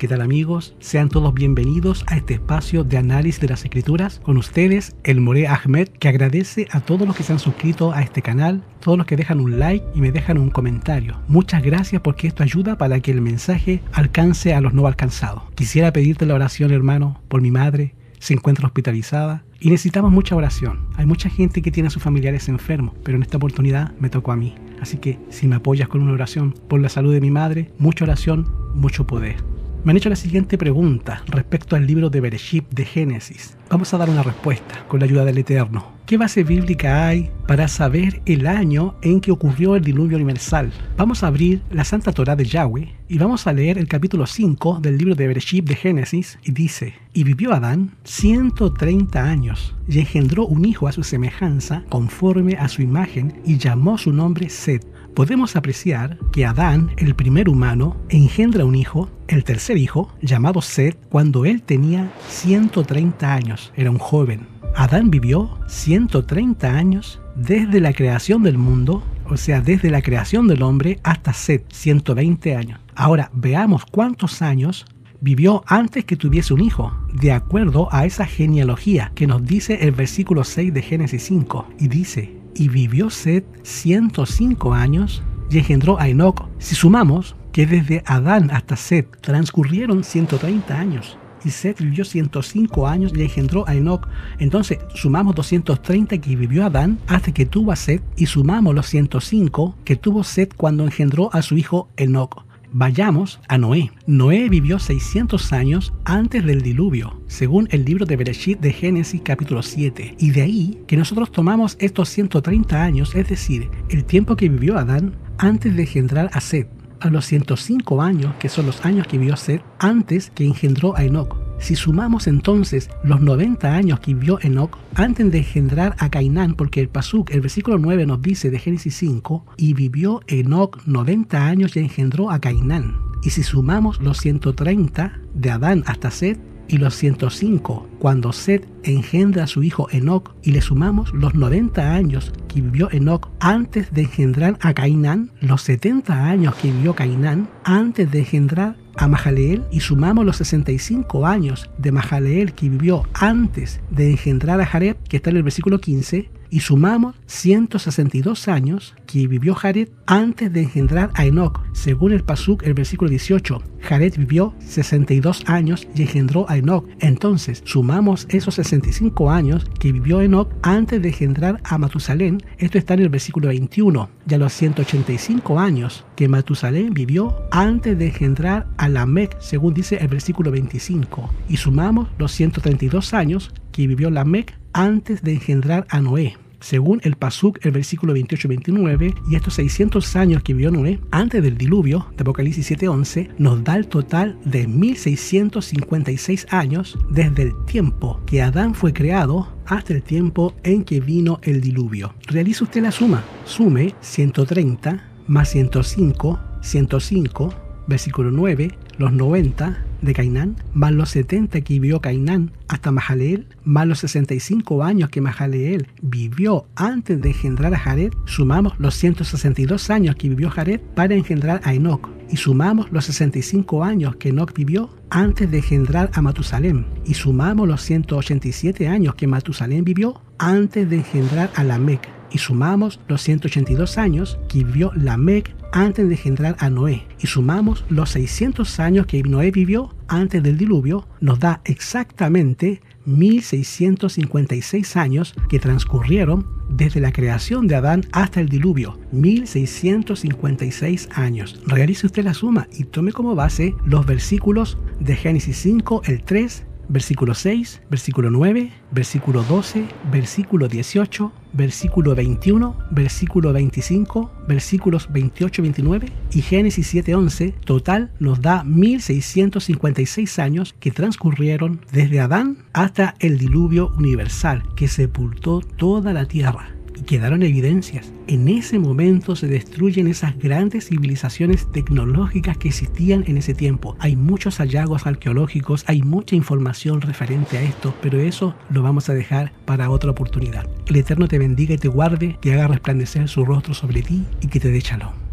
¿Qué tal, amigos? Sean todos bienvenidos a este espacio de análisis de las escrituras. Con ustedes, el Moré Ahmed, que agradece a todos los que se han suscrito a este canal, todos los que dejan un like y me dejan un comentario. Muchas gracias, porque esto ayuda para que el mensaje alcance a los no alcanzados. Quisiera pedirte la oración, hermano, por mi madre. Se encuentra hospitalizada y necesitamos mucha oración. Hay mucha gente que tiene a sus familiares enfermos, pero en esta oportunidad me tocó a mí. Así que si me apoyas con una oración por la salud de mi madre, mucha oración, mucho poder. Me han hecho la siguiente pregunta respecto al libro de Bereshit de Génesis. Vamos a dar una respuesta con la ayuda del Eterno. ¿Qué base bíblica hay para saber el año en que ocurrió el diluvio universal? Vamos a abrir la Santa Torá de Yahweh y vamos a leer el capítulo 5 del libro de Bereshit de Génesis, y dice: Y vivió Adán 130 años, y engendró un hijo a su semejanza, conforme a su imagen, y llamó su nombre Set. Podemos apreciar que Adán, el primer humano, engendra un hijo, el tercer hijo, llamado Set, cuando él tenía 130 años. Era un joven. Adán vivió 130 años desde la creación del mundo, o sea, desde la creación del hombre hasta Set, 120 años. Ahora, veamos cuántos años vivió antes que tuviese un hijo, de acuerdo a esa genealogía que nos dice el versículo 6 de Génesis 5, y dice: Y vivió Set 105 años y engendró a Enoc. Si sumamos que desde Adán hasta Set transcurrieron 130 años y Set vivió 105 años y engendró a Enoc, entonces sumamos 230 que vivió Adán hasta que tuvo a Set y sumamos los 105 que tuvo Set cuando engendró a su hijo Enoc. Vayamos a Noé. Noé vivió 600 años antes del diluvio, según el libro de Bereshit de Génesis capítulo 7. Y de ahí que nosotros tomamos estos 130 años, es decir, el tiempo que vivió Adán antes de engendrar a Set, a los 105 años, que son los años que vivió Set antes que engendró a Enoc. Si sumamos entonces los 90 años que vivió Enoc antes de engendrar a Cainán, porque el pasuk, el versículo 9 nos dice de Génesis 5, y vivió Enoc 90 años y engendró a Cainán. Y si sumamos los 130 de Adán hasta Set y los 105 cuando Set engendra a su hijo Enoc, y le sumamos los 90 años que vivió Enoc antes de engendrar a Cainán, los 70 años que vivió Cainán antes de engendrar a Mahaleel, y sumamos los 65 años de Mahaleel que vivió antes de engendrar a Jared, que está en el versículo 15, y sumamos 162 años que vivió Jared antes de engendrar a Enoc, según el pasuk, el versículo 18. Jared vivió 62 años y engendró a Enoc. Entonces sumamos esos 65 años que vivió Enoc antes de engendrar a Matusalén, esto está en el versículo 21, y a los 185 años que Matusalén vivió antes de engendrar a Lamec, según dice el versículo 25, y sumamos los 132 años que vivió Lamec antes de engendrar a Noé, según el pasuk, el versículo 28-29, y estos 600 años que vivió Noé antes del diluvio de Apocalipsis 7:11 nos da el total de 1656 años desde el tiempo que Adán fue creado hasta el tiempo en que vino el diluvio. Realice usted la suma. Sume 130 más 105, 105, versículo 9, los 90 de Cainán, más los 70 que vivió Cainán hasta Mahaleel, más los 65 años que Mahaleel vivió antes de engendrar a Jared, sumamos los 162 años que vivió Jared para engendrar a Enoc, y sumamos los 65 años que Enoc vivió antes de engendrar a Matusalén, y sumamos los 187 años que Matusalén vivió antes de engendrar a Lamec, y sumamos los 182 años que vivió Lamec antes de engendrar a Noé, y sumamos los 600 años que Noé vivió antes del diluvio, nos da exactamente 1656 años que transcurrieron desde la creación de Adán hasta el diluvio. 1656 años. Realice usted la suma y tome como base los versículos de Génesis 5, el 3, versículo 6, versículo 9, versículo 12, versículo 18, versículo 21, versículo 25, versículos 28 y 29 y Génesis 7:11. Total nos da 1656 años que transcurrieron desde Adán hasta el diluvio universal que sepultó toda la tierra. Y quedaron evidencias. En ese momento se destruyen esas grandes civilizaciones tecnológicas que existían en ese tiempo. Hay muchos hallazgos arqueológicos, hay mucha información referente a esto, pero eso lo vamos a dejar para otra oportunidad. El Eterno te bendiga y te guarde, que haga resplandecer su rostro sobre ti y que te dé shalom.